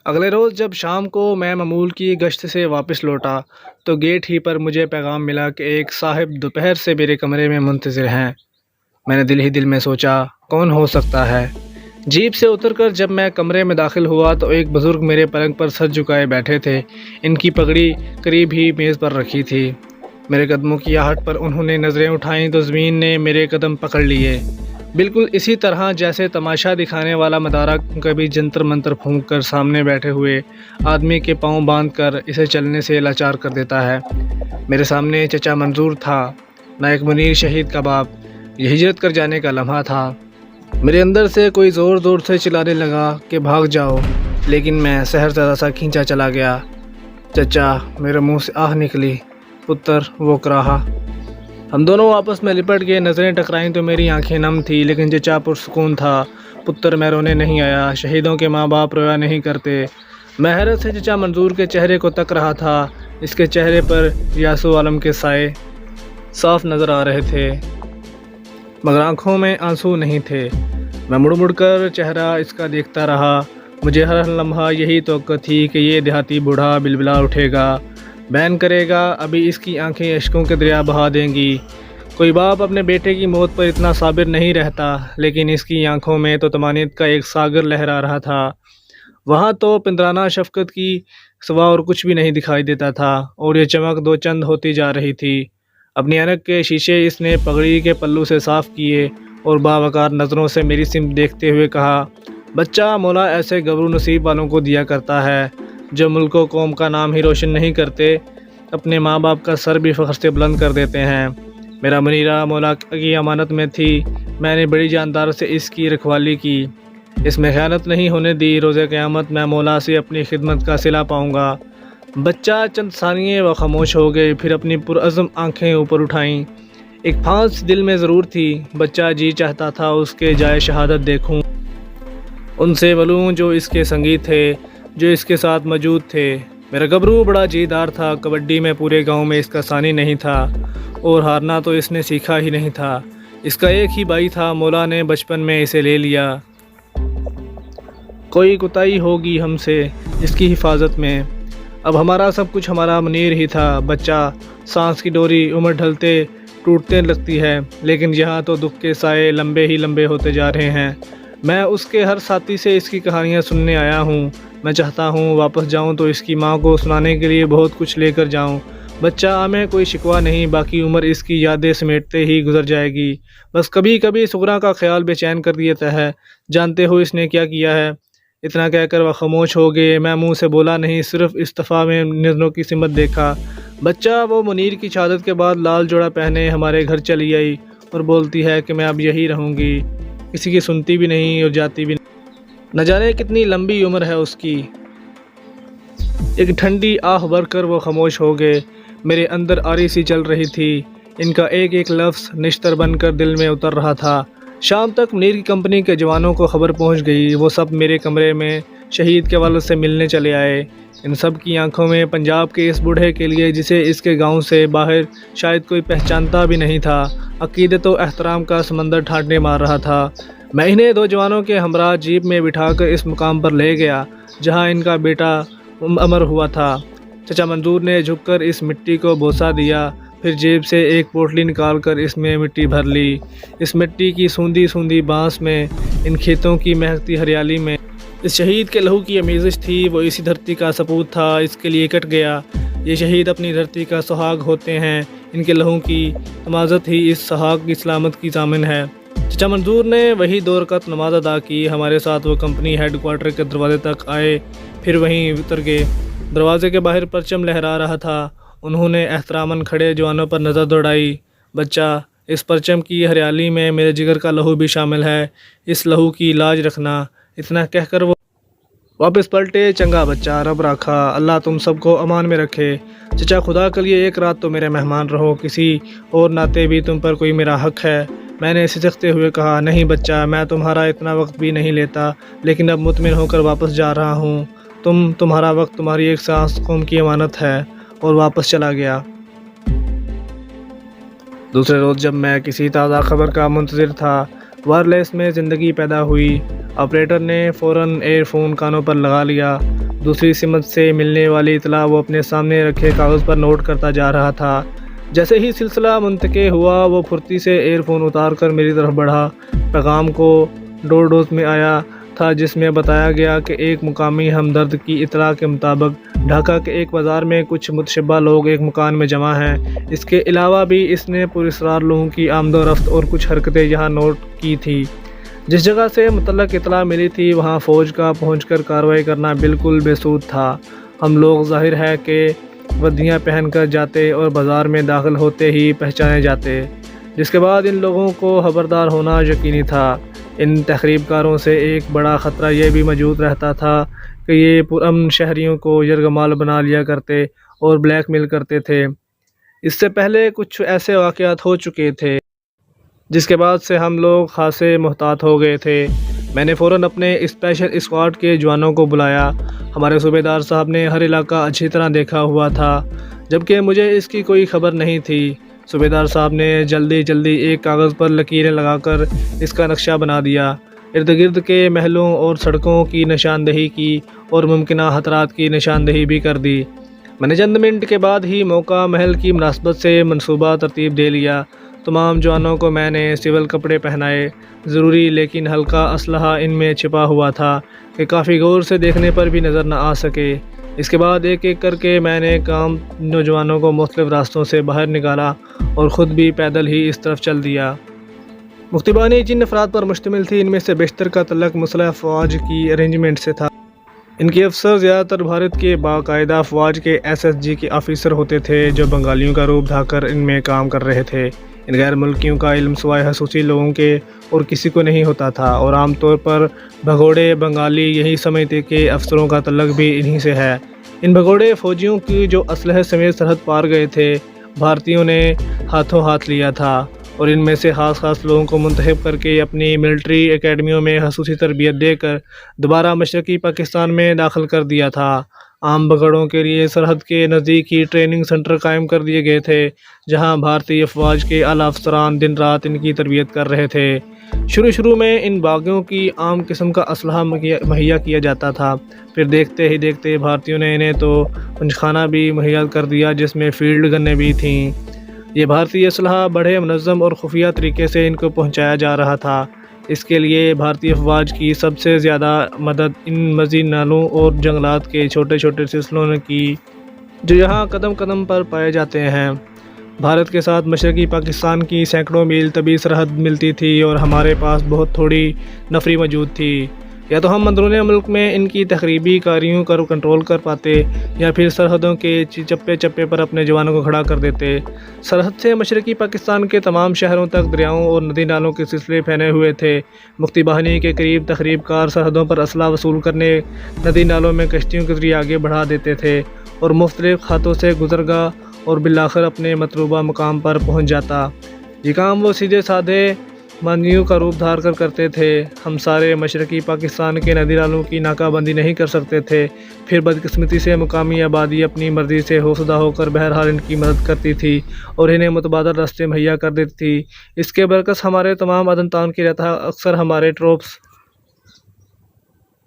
اگلے روز جب شام کو میں معمول کی گشت سے واپس لوٹا تو گیٹ ہی پر مجھے پیغام ملا کہ ایک صاحب دوپہر سے میرے کمرے میں منتظر ہیں۔ میں نے دل ہی دل میں سوچا کون ہو سکتا ہے۔ جیپ سے اتر کر جب میں کمرے میں داخل ہوا تو ایک بزرگ میرے پلنگ پر سر جھکائے بیٹھے تھے۔ ان کی پگڑی قریب ہی میز پر رکھی تھی۔ میرے قدموں کی آہٹ پر انہوں نے نظریں اٹھائیں تو زمین نے میرے قدم پکڑ لیے، بالکل اسی طرح جیسے تماشا دکھانے والا مدارہ کبھی جنتر منتر پھونک کر سامنے بیٹھے ہوئے آدمی کے پاؤں باندھ کر اسے چلنے سے لاچار کر دیتا ہے۔ میرے سامنے چچا منظور تھا، نائک منیر شہید کا باپ۔ یہ ہجرت کر جانے کا لمحہ تھا۔ میرے اندر سے کوئی زور زور سے چلانے لگا کہ بھاگ جاؤ، لیکن میں سحر زدہ سا کھینچا چلا گیا۔ چچا، میرے منہ سے آہ نکلی، پتر وہ کراہا۔ ہم دونوں آپس میں لپٹ گئے، نظریں ٹکرائیں تو میری آنکھیں نم تھی، لیکن چچا پرسکون تھا۔ پتر میں رونے نہیں آیا، شہیدوں کے ماں باپ رویا نہیں کرتے۔ میں حیرت سے چچا منظور کے چہرے کو تک رہا تھا۔ اس کے چہرے پر یاسو عالم کے سائے صاف نظر آ رہے تھے، مگر آنکھوں میں آنسو نہیں تھے۔ میں مڑ مڑ کر چہرہ اس کا دیکھتا رہا۔ مجھے ہر لمحہ یہی توقع تھی کہ یہ دیہاتی بوڑھا بلبلا اٹھے گا، بین کرے گا، ابھی اس کی آنکھیں اشکوں کے دریا بہا دیں گی۔ کوئی باپ اپنے بیٹے کی موت پر اتنا صابر نہیں رہتا، لیکن اس کی آنکھوں میں تو طمانینت کا ایک ساگر لہرا رہا تھا۔ وہاں تو پندرانہ شفقت کی سوا اور کچھ بھی نہیں دکھائی دیتا تھا، اور یہ چمک دو چند ہوتی جا رہی تھی۔ اپنی اینک کے شیشے اس نے پگڑی کے پلو سے صاف کیے اور باوقار نظروں سے میری سمت دیکھتے ہوئے کہا، بچہ، مولا ایسے گبرو نصیب والوں کو دیا کرتا ہے جو ملک و قوم کا نام ہی روشن نہیں کرتے، اپنے ماں باپ کا سر بھی فخر سے بلند کر دیتے ہیں۔ میرا منیرہ مولا کی امانت میں تھی، میں نے بڑی جاندار سے اس کی رکھوالی کی، اس میں خیانت نہیں ہونے دی۔ روز قیامت میں مولا سے اپنی خدمت کا صلہ پاؤں گا۔ بچہ چند ثانیے وہ خاموش ہو گئے، پھر اپنی پرعزم آنکھیں اوپر اٹھائیں۔ ایک پھانس دل میں ضرور تھی، بچہ جی چاہتا تھا اس کے جائے شہادت دیکھوں، ان سے ملوں جو اس کے سنگی تھے، جو اس کے ساتھ موجود تھے۔ میرا گبرو بڑا جیدار تھا، کبڈی میں پورے گاؤں میں اس کا ثانی نہیں تھا، اور ہارنا تو اس نے سیکھا ہی نہیں تھا۔ اس کا ایک ہی بھائی تھا، مولا نے بچپن میں اسے لے لیا۔ کوئی کوتاہی ہوگی ہم سے اس کی حفاظت میں، اب ہمارا سب کچھ ہمارا منیر ہی تھا۔ بچہ، سانس کی ڈوری عمر ڈھلتے ٹوٹنے لگتی ہے، لیکن یہاں تو دکھ کے سائے لمبے ہی لمبے ہوتے جا رہے ہیں۔ میں اس کے ہر ساتھی سے اس کی کہانیاں سننے آیا ہوں۔ میں چاہتا ہوں واپس جاؤں تو اس کی ماں کو سنانے کے لیے بہت کچھ لے کر جاؤں۔ بچہ میں کوئی شکوہ نہیں، باقی عمر اس کی یادیں سمیٹتے ہی گزر جائے گی، بس کبھی کبھی سغرا کا خیال بے چین کر دیتا ہے۔ جانتے ہو اس نے کیا کیا ہے؟ اتنا کہہ کر وہ خاموش ہو گئے۔ میں منہ سے بولا نہیں، صرف استفاء میں نظروں کی سمت دیکھا۔ بچہ وہ منیر کی شہادت کے بعد لال جوڑا پہنے ہمارے گھر چلی آئی اور بولتی ہے کہ میں اب یہی رہوں گی، کسی کی سنتی بھی نہیں اور جاتی بھی نہیں، نہ جانے کتنی لمبی عمر ہے اس کی۔ ایک ٹھنڈی آہ بھر کر وہ خاموش ہو گئے۔ میرے اندر آری سی چل رہی تھی، ان کا ایک ایک لفظ نشتر بن کر دل میں اتر رہا تھا۔ شام تک منیر کی کمپنی کے جوانوں کو خبر پہنچ گئی، وہ سب میرے کمرے میں شہید کے والد سے ملنے چلے آئے۔ ان سب کی آنکھوں میں پنجاب کے اس بوڑھے کے لیے جسے اس کے گاؤں سے باہر شاید کوئی پہچانتا بھی نہیں تھا، عقیدت و احترام کا سمندر ٹھاٹھنے مار رہا تھا۔ میں انہیں دو جوانوں کے ہمراہ جیپ میں بٹھا کر اس مقام پر لے گیا جہاں ان کا بیٹا امر ہوا تھا۔ چچا منظور نے جھک کر اس مٹی کو بوسہ دیا، پھر جیب سے ایک پوٹلی نکال کر اس میں مٹی بھر لی۔ اس مٹی کی سوندھی سوندھی بانس میں، ان کھیتوں کی مہکتی ہریالی میں اس شہید کے لہو کی آمیزش تھی۔ وہ اسی دھرتی کا سپوت تھا، اس کے لیے کٹ گیا۔ یہ شہید اپنی دھرتی کا سہاگ ہوتے ہیں، ان کے لہو کی تمازت ہی اس سہاگ کی سلامت کی ضامن ہے۔ چچا منظور نے وہی 2 رکعت نماز ادا کی۔ ہمارے ساتھ وہ کمپنی ہیڈ کوارٹر کے دروازے تک آئے، پھر وہیں اتر گئے۔ دروازے کے باہر پرچم لہرا رہا تھا، انہوں نے احتراماً کھڑے جوانوں پر نظر دوڑائی۔ بچہ، اس پرچم کی ہریالی میں میرے جگر کا لہو بھی شامل ہے، اس لہو کی لاج رکھنا۔ اتنا کہہ کر وہ واپس پلٹے۔ چنگا بچہ، رب راکھا، اللہ تم سب کو امان میں رکھے۔ چچا، خدا کے لیے ایک رات تو میرے مہمان رہو، کسی اور ناطے بھی تم پر کوئی میرا حق ہے۔ میں نے سسکتے ہوئے کہا، نہیں بچہ، میں تمہارا اتنا وقت بھی نہیں لیتا، لیکن اب مطمئن ہو کر واپس جا رہا ہوں۔ تمہارا وقت، تمہاری ایک سانس قوم کی امانت ہے۔ اور واپس چلا گیا۔ دوسرے روز جب میں کسی تازہ خبر کا منتظر تھا، وائرلیس میں زندگی پیدا ہوئی۔ آپریٹر نے فوراً ایئر فون کانوں پر لگا لیا۔ دوسری سمت سے ملنے والی اطلاع وہ اپنے سامنے رکھے کاغذ پر نوٹ کرتا جا رہا تھا۔ جیسے ہی سلسلہ منتقل ہوا وہ پھرتی سے ایئر فون اتار کر میری طرف بڑھا۔ پیغام کو ڈور ڈوز میں آیا تھا جس میں بتایا گیا کہ ایک مقامی ہمدرد کی اطلاع کے مطابق ڈھاکہ کے ایک بازار میں کچھ متشبہ لوگ ایک مکان میں جمع ہیں۔ اس کے علاوہ بھی اس نے پراسرار لوگوں کی آمد و رفت اور کچھ حرکتیں یہاں نوٹ کی تھی۔ جس جگہ سے متعلق اطلاع ملی تھی وہاں فوج کا پہنچ کر کارروائی کرنا بالکل بے سود تھا۔ ہم لوگ ظاہر ہے کہ وردیاں پہن کر جاتے اور بازار میں داخل ہوتے ہی پہچانے جاتے، جس کے بعد ان لوگوں کو خبردار ہونا یقینی تھا۔ ان تخریب کاروں سے ایک بڑا خطرہ یہ بھی موجود رہتا تھا کہ یہ پرامن شہریوں کو یرغمال بنا لیا کرتے اور بلیک میل کرتے تھے۔ اس سے پہلے کچھ ایسے واقعات ہو چکے تھے جس کے بعد سے ہم لوگ خاصے محتاط ہو گئے تھے۔ میں نے فوراً اپنے اسپیشل اسکواڈ کے جوانوں کو بلایا۔ ہمارے صوبے دار صاحب نے ہر علاقہ اچھی طرح دیکھا ہوا تھا جبکہ مجھے اس کی کوئی خبر نہیں تھی۔ صوبے دار صاحب نے جلدی ایک کاغذ پر لکیریں لگا کر اس کا نقشہ بنا دیا، ارد گرد کے محلوں اور سڑکوں کی نشاندہی کی اور ممکنہ خطرات کی نشاندہی بھی کر دی۔ میں نے چند منٹ کے بعد ہی موقع محل کی مناسبت سے منصوبہ ترتیب دے لیا۔ تمام جوانوں کو میں نے سول کپڑے پہنائے، ضروری لیکن ہلکا اسلحہ ان میں چھپا ہوا تھا کہ کافی غور سے دیکھنے پر بھی نظر نہ آ سکے۔ اس کے بعد ایک ایک کر کے میں نے کام نوجوانوں کو مختلف راستوں سے باہر نکالا اور خود بھی پیدل ہی اس طرف چل دیا۔ مفتی بانی جن افراد پر مشتمل تھی ان میں سے بیشتر کا تعلق مسلح افواج کی ارینجمنٹ سے تھا۔ ان کے افسر زیادہ تر بھارت کے باقاعدہ افواج کے SSG کے آفیسر ہوتے تھے جو بنگالیوں کا روپ دھا کر ان میں کام کر رہے تھے۔ ان غیر ملکیوں کا علم سوائے خصوصی لوگوں کے اور کسی کو نہیں ہوتا تھا اور عام طور پر بھگوڑے بنگالی یہی سمجھتے کہ افسروں کا تعلق بھی انہی سے ہے۔ ان بھگوڑے فوجیوں کی جو اسلحے سمیت سرحد پار گئے تھے بھارتیوں نے ہاتھوں ہاتھ لیا تھا اور ان میں سے خاص لوگوں کو منتخب کر کے اپنی ملٹری اکیڈمیوں میں خصوصی تربیت دے کر دوبارہ مشرقی پاکستان میں داخل کر دیا تھا۔ عام بگڑوں کے لیے سرحد کے نزدیک ہی ٹریننگ سنٹر قائم کر دیے گئے تھے جہاں بھارتی افواج کے اعلیٰ افسران دن رات ان کی تربیت کر رہے تھے۔ شروع میں ان باغیوں کی عام قسم کا اسلحہ مہیا کیا جاتا تھا، پھر دیکھتے ہی دیکھتے بھارتیوں نے انہیں تو پنجخانہ بھی مہیا کر دیا جس میں فیلڈ گنیں بھی تھیں۔ یہ بھارتی اسلحہ بڑے منظم اور خفیہ طریقے سے ان کو پہنچایا جا رہا تھا۔ اس کے لیے بھارتی افواج کی سب سے زیادہ مدد ان مزید نالوں اور جنگلات کے چھوٹے سلسلوں نے کی جو یہاں قدم قدم پر پائے جاتے ہیں۔ بھارت کے ساتھ مشرقی پاکستان کی سینکڑوں میل طبی سرحد ملتی تھی اور ہمارے پاس بہت تھوڑی نفری موجود تھی۔ یا تو ہم اندرون ملک میں ان کی تخریبی کاریوں کو کنٹرول کر پاتے یا پھر سرحدوں کے چپے پر اپنے جوانوں کو کھڑا کر دیتے۔ سرحد سے مشرقی پاکستان کے تمام شہروں تک دریاؤں اور ندی نالوں کے سلسلے پھیلے ہوئے تھے۔ مفتی بہانی کے قریب تخریب کار سرحدوں پر اسلحہ وصول کرنے ندی نالوں میں کشتیوں کے ذریعے آگے بڑھا دیتے تھے اور مختلف خطوں سے گزرگا اور بالآخر اپنے مطلوبہ مقام پر پہنچ جاتا۔ یہ کام وہ سیدھے سادھے مانیوں کا روپ دھار کر کرتے تھے۔ ہم سارے مشرقی پاکستان کے ندی نالوں کی ناکہ بندی نہیں کر سکتے تھے، پھر بدقسمتی سے مقامی آبادی اپنی مرضی سے حوصدہ ہو کر بہرحال ان کی مدد کرتی تھی اور انہیں متبادل راستے مہیا کر دیتی تھی۔ اس کے برعکس ہمارے تمام عدم تعاون کی رہتا اکثر ہمارے ٹروپس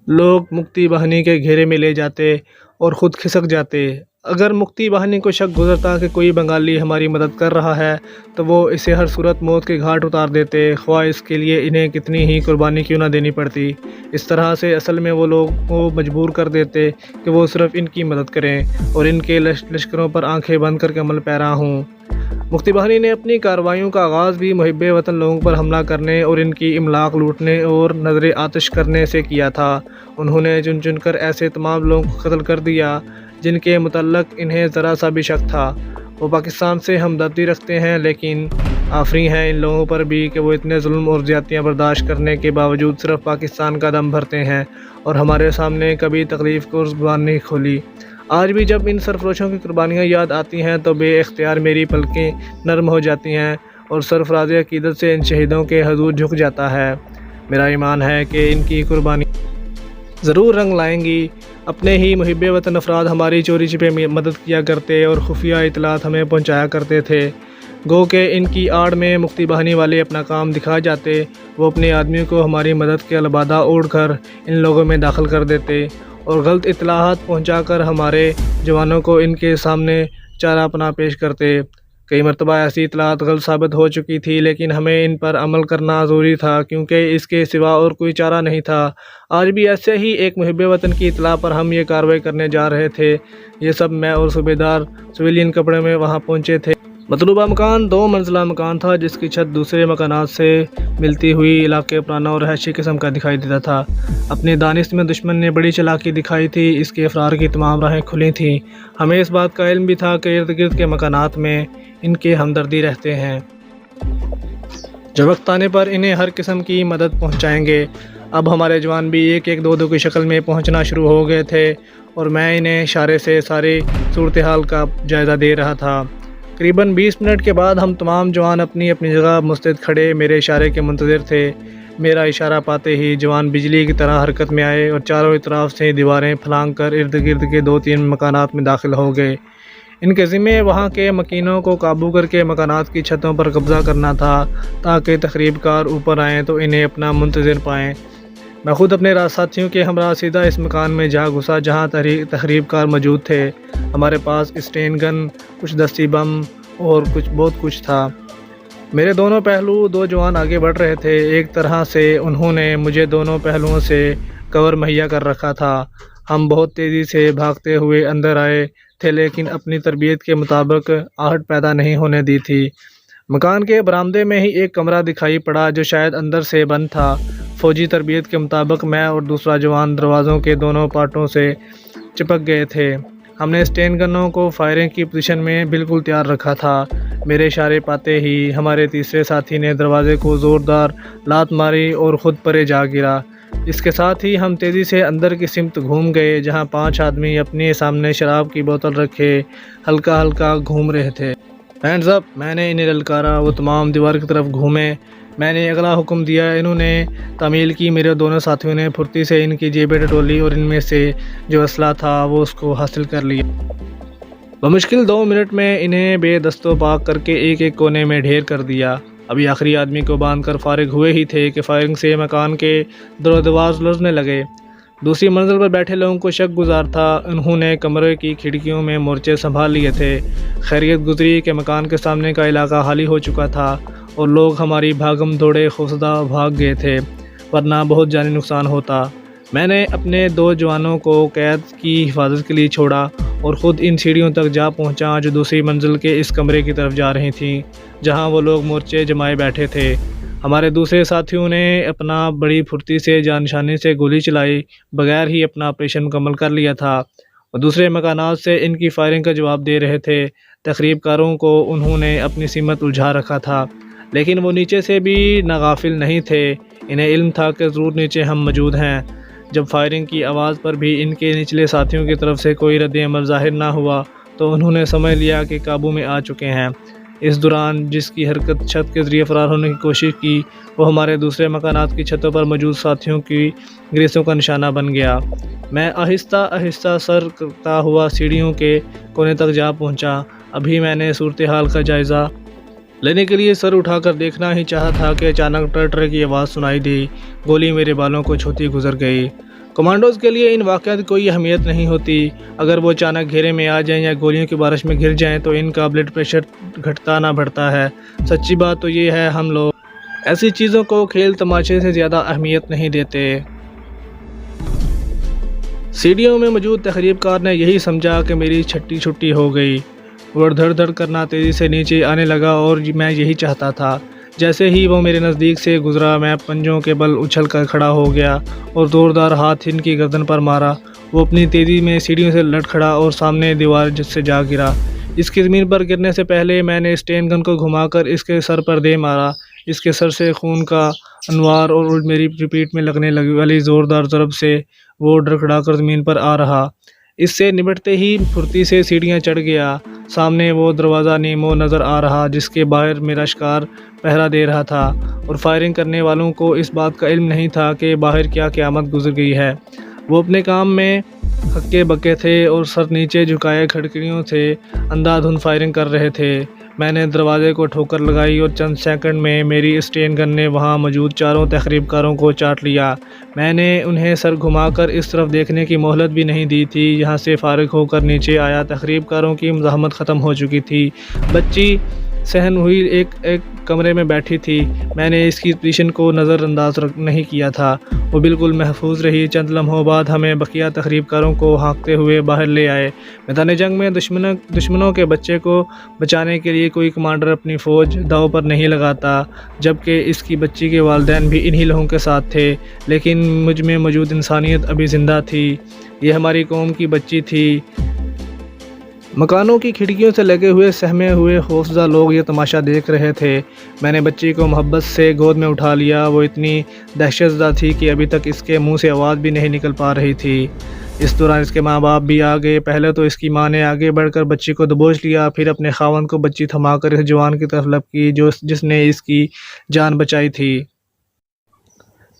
لوگ مفتی بہانی کے گھیرے میں لے جاتے اور خود کھسک جاتے۔ اگر مفتی بہانی کو شک گزرتا کہ کوئی بنگالی ہماری مدد کر رہا ہے تو وہ اسے ہر صورت موت کے گھاٹ اتار دیتے، خواہ اس کے لیے انہیں کتنی ہی قربانی کیوں نہ دینی پڑتی۔ اس طرح سے اصل میں وہ لوگ کو مجبور کر دیتے کہ وہ صرف ان کی مدد کریں اور ان کے لشکروں پر آنکھیں بند کر کے عمل پیرا ہوں۔ مفتی بہانی نے اپنی کارروائیوں کا آغاز بھی محب وطن لوگوں پر حملہ کرنے اور ان کی املاک لوٹنے اور نظر آتش کرنے سے کیا تھا۔ انہوں نے چن کر ایسے تمام لوگوں کو قتل کر دیا جن کے متعلق انہیں ذرا سا بھی شک تھا۔ وہ پاکستان سے ہمدردی رکھتے ہیں لیکن آفری ہیں ان لوگوں پر بھی کہ وہ اتنے ظلم اور زیادتیاں برداشت کرنے کے باوجود صرف پاکستان کا دم بھرتے ہیں اور ہمارے سامنے کبھی تکلیف کو زبان نہیں کھولی۔ آج بھی جب ان سرفروشوں کی قربانیاں یاد آتی ہیں تو بے اختیار میری پلکیں نرم ہو جاتی ہیں اور سرفراز عقیدت سے ان شہیدوں کے حضور جھک جاتا ہے۔ میرا ایمان ہے کہ ان کی قربانی ضرور رنگ لائیں گی۔ اپنے ہی محب وطن افراد ہماری چوری چھپے مدد کیا کرتے اور خفیہ اطلاعات ہمیں پہنچایا کرتے تھے۔ گو کہ ان کی آڑ میں مفتی بہانی والے اپنا کام دکھا جاتے، وہ اپنے آدمیوں کو ہماری مدد کے البادہ اوڑھ کر ان لوگوں میں داخل کر دیتے اور غلط اطلاعات پہنچا کر ہمارے جوانوں کو ان کے سامنے چارہ پنا پیش کرتے۔ کئی مرتبہ ایسی اطلاعات غلط ثابت ہو چکی تھی، لیکن ہمیں ان پر عمل کرنا ضروری تھا کیونکہ اس کے سوا اور کوئی چارہ نہیں تھا۔ آج بھی ایسے ہی ایک محب وطن کی اطلاع پر ہم یہ کارروائی کرنے جا رہے تھے۔ یہ سب میں اور صوبیدار سویلین کپڑے میں وہاں پہنچے تھے۔ مطلوبہ مکان 2 منزلہ مکان تھا جس کی چھت دوسرے مکانات سے ملتی ہوئی علاقے پرانا اور رہائشی قسم کا دکھائی دیتا تھا۔ اپنی دانش میں دشمن نے بڑی چالاکی دکھائی تھی، اس کے فرار کی تمام راہیں کھلی تھیں۔ ہمیں اس بات کا علم بھی تھا کہ ارد گرد کے مکانات میں ان کے ہمدردی رہتے ہیں، جو وقت آنے پر انہیں ہر قسم کی مدد پہنچائیں گے۔ اب ہمارے جوان بھی ایک ایک دو کی شکل میں پہنچنا شروع ہو گئے تھے اور میں انہیں اشارے سے ساری صورتحال کا جائزہ دے رہا تھا۔ قریباً 20 منٹ کے بعد ہم تمام جوان اپنی اپنی جگہ مستعد کھڑے میرے اشارے کے منتظر تھے۔ میرا اشارہ پاتے ہی جوان بجلی کی طرح حرکت میں آئے اور چاروں اطراف سے دیواریں پھلانگ کر ارد گرد کے 2-3 مکانات میں داخل ہو گئے۔ ان کے ذمے وہاں کے مکینوں کو قابو کر کے مکانات کی چھتوں پر قبضہ کرنا تھا تاکہ تخریب کار اوپر آئیں تو انہیں اپنا منتظر پائیں۔ میں خود اپنے ساتھیوں کے ہمراہ سیدھا اس مکان میں جا گھسا جہاں تخریب کار موجود تھے۔ ہمارے پاس اسٹین گن، کچھ دستی بم اور بہت کچھ تھا۔ میرے دونوں پہلو 2 جوان آگے بڑھ رہے تھے۔ ایک طرح سے انہوں نے مجھے دونوں پہلوؤں سے کور مہیا کر رکھا تھا۔ ہم بہت تیزی سے بھاگتے ہوئے اندر آئے تھے لیکن اپنی تربیت کے مطابق آہٹ پیدا نہیں ہونے دی تھی۔ مکان کے برآمدے میں ہی ایک کمرہ دکھائی پڑا جو شاید اندر سے بند تھا۔ فوجی تربیت کے مطابق میں اور دوسرا جوان دروازوں کے دونوں پارٹوں سے چپک گئے تھے۔ ہم نے اسٹین گنوں کو فائرنگ کی پوزیشن میں بالکل تیار رکھا تھا۔ میرے اشارے پاتے ہی ہمارے تیسرے ساتھی نے دروازے کو زوردار لات ماری اور خود پرے جا گرا۔ اس کے ساتھ ہی ہم تیزی سے اندر کی سمت گھوم گئے جہاں 5 آدمی اپنے سامنے شراب کی بوتل رکھے ہلکا ہلکا گھوم رہے تھے۔ ہینڈز اپ! میں نے انہیں للکارا۔ وہ تمام دیوار کی طرف گھومے۔ میں نے اگلا حکم دیا۔ انہوں نے تعمیل کی۔ میرے دونوں ساتھیوں نے پھرتی سے ان کی جیبیں ٹٹولی اور ان میں سے جو اسلحہ تھا وہ اس کو حاصل کر لیا۔ بمشکل 2 منٹ میں انہیں بے دست و پاک کر کے ایک ایک کونے میں ڈھیر کر دیا۔ ابھی آخری آدمی کو باندھ کر فارغ ہوئے ہی تھے کہ فائرنگ سے مکان کے در و دیوار لرزنے لگے۔ دوسری منزل پر بیٹھے لوگوں کو شک گزار تھا۔ انہوں نے کمرے کی کھڑکیوں میں مورچے سنبھال لیے تھے۔ خیریت گزری کہ مکان کے سامنے کا علاقہ خالی ہو چکا تھا اور لوگ ہماری بھاگم دوڑے خوفزدہ بھاگ گئے تھے، ورنہ بہت جانی نقصان ہوتا۔ میں نے اپنے 2 جوانوں کو قید کی حفاظت کے لیے چھوڑا اور خود ان سیڑھیوں تک جا پہنچا جو دوسری منزل کے اس کمرے کی طرف جا رہی تھیں جہاں وہ لوگ مورچے جمائے بیٹھے تھے۔ ہمارے دوسرے ساتھیوں نے اپنا بڑی پھرتی سے جانشانی سے گولی چلائی بغیر ہی اپنا آپریشن مکمل کر لیا تھا اور دوسرے مکانات سے ان کی فائرنگ کا جواب دے رہے تھے۔ تخریب کاروں کو انہوں نے اپنی سمت الجھا رکھا تھا لیکن وہ نیچے سے بھی ناغافل نہیں تھے۔ انہیں علم تھا کہ ضرور نیچے ہم موجود ہیں۔ جب فائرنگ کی آواز پر بھی ان کے نچلے ساتھیوں کی طرف سے کوئی رد عمل ظاہر نہ ہوا تو انہوں نے سمجھ لیا کہ قابو میں آ چکے ہیں۔ اس دوران جس کی حرکت چھت کے ذریعے فرار ہونے کی کوشش کی وہ ہمارے دوسرے مکانات کی چھتوں پر موجود ساتھیوں کی گریسوں کا نشانہ بن گیا۔ میں آہستہ آہستہ سر کرتا ہوا سیڑھیوں کے کونے تک جا پہنچا۔ ابھی میں نے صورتحال کا جائزہ لینے کے لیے سر اٹھا کر دیکھنا ہی چاہا تھا کہ اچانک ٹر کی آواز سنائی دی۔ گولی میرے بالوں کو چھوتی گزر گئی۔ کمانڈوز کے لیے ان واقعات کی کوئی اہمیت نہیں ہوتی۔ اگر وہ اچانک گھیرے میں آ جائیں یا گولیوں کی بارش میں گر جائیں تو ان کا بلڈ پریشر گھٹتا نہ بڑھتا ہے۔ سچی بات تو یہ ہے ہم لوگ ایسی چیزوں کو کھیل تماشے سے زیادہ اہمیت نہیں دیتے۔ سیڑھیوں میں موجود تخریب کار نے یہی سمجھا کہ میری چھٹی ہو گئی۔ وہ دھڑ دھڑ کرنا تیزی سے نیچے آنے لگا اور میں یہی چاہتا تھا۔ جیسے ہی وہ میرے نزدیک سے گزرا میں پنجوں کے بل اچھل کر کھڑا ہو گیا اور زوردار ہاتھ ان کی گردن پر مارا۔ وہ اپنی تیزی میں سیڑھیوں سے لٹ کھڑا اور سامنے دیوار سے جا گرا۔ اس کی زمین پر گرنے سے پہلے میں نے اسٹین گن کو گھما کر اس کے سر پر دے مارا۔ اس کے سر سے خون کا انوار اور میری پیٹھ میں لگنے والی زوردار ضرب سے وہ ڈڑکڑا کر زمین پر آ رہا۔ اس سے نمٹتے ہی پھرتی سے سیڑھیاں چڑھ گیا۔ سامنے وہ دروازہ نیمو نظر آ رہا جس کے باہر میرا شکار پہرا دے رہا تھا اور فائرنگ کرنے والوں کو اس بات کا علم نہیں تھا کہ باہر کیا قیامت گزر گئی ہے۔ وہ اپنے کام میں ہکے بکے تھے اور سر نیچے جھکائے کھڑکیوں سے اندھا دھند فائرنگ کر رہے تھے۔ میں نے دروازے کو ٹھوکر لگائی اور چند سیکنڈ میں میری اسٹین گن نے وہاں موجود چاروں تخریب کاروں کو چاٹ لیا۔ میں نے انہیں سر گھما کر اس طرف دیکھنے کی مہلت بھی نہیں دی تھی۔ یہاں سے فارغ ہو کر نیچے آیا۔ تخریب کاروں کی مزاحمت ختم ہو چکی تھی۔ بچی صحن ہوئی ایک کمرے میں بیٹھی تھی۔ میں نے اس کی پوزیشن کو نظر انداز نہیں کیا تھا۔ وہ بالکل محفوظ رہی۔ چند لمحوں بعد ہمیں بقیہ تخریب کاروں کو ہانکتے ہوئے باہر لے آئے۔ میدان جنگ میں دشمنوں کے بچے کو بچانے کے لیے کوئی کمانڈر اپنی فوج داؤ پر نہیں لگاتا، جبکہ اس کی بچی کے والدین بھی انہی لوگوں کے ساتھ تھے، لیکن مجھ میں موجود انسانیت ابھی زندہ تھی۔ یہ ہماری قوم کی بچی تھی۔ مکانوں کی کھڑکیوں سے لگے ہوئے سہمے ہوئے خوفزدہ لوگ یہ تماشا دیکھ رہے تھے۔ میں نے بچی کو محبت سے گود میں اٹھا لیا۔ وہ اتنی دہشت زدہ تھی کہ ابھی تک اس کے منہ سے آواز بھی نہیں نکل پا رہی تھی۔ اس دوران اس کے ماں باپ بھی آ گئے۔ پہلے تو اس کی ماں نے آگے بڑھ کر بچی کو دبوچ لیا، پھر اپنے خاوند کو بچی تھما کر اس جوان کی طرف لپ کی جس نے اس کی جان بچائی تھی۔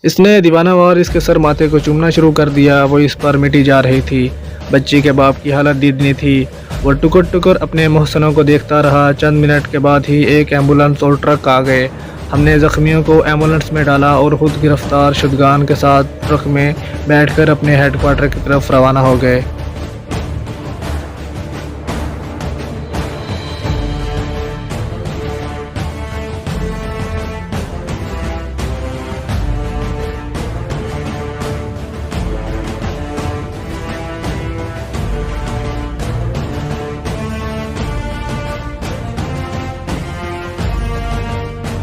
اس نے دیوانہ وار اس کے سر ماتھے کو چومنا شروع کر دیا۔ وہ اس پر مٹی جا رہی تھی۔ بچی کے باپ کی حالت دیدنی تھی۔ وہ ٹکر ٹکر اپنے محسنوں کو دیکھتا رہا۔ چند منٹ کے بعد ہی ایک ایمبولینس اور ٹرک آ گئے۔ ہم نے زخمیوں کو ایمبولینس میں ڈالا اور خود گرفتار شدگان کے ساتھ ٹرک میں بیٹھ کر اپنے ہیڈ کوارٹر کی طرف روانہ ہو گئے۔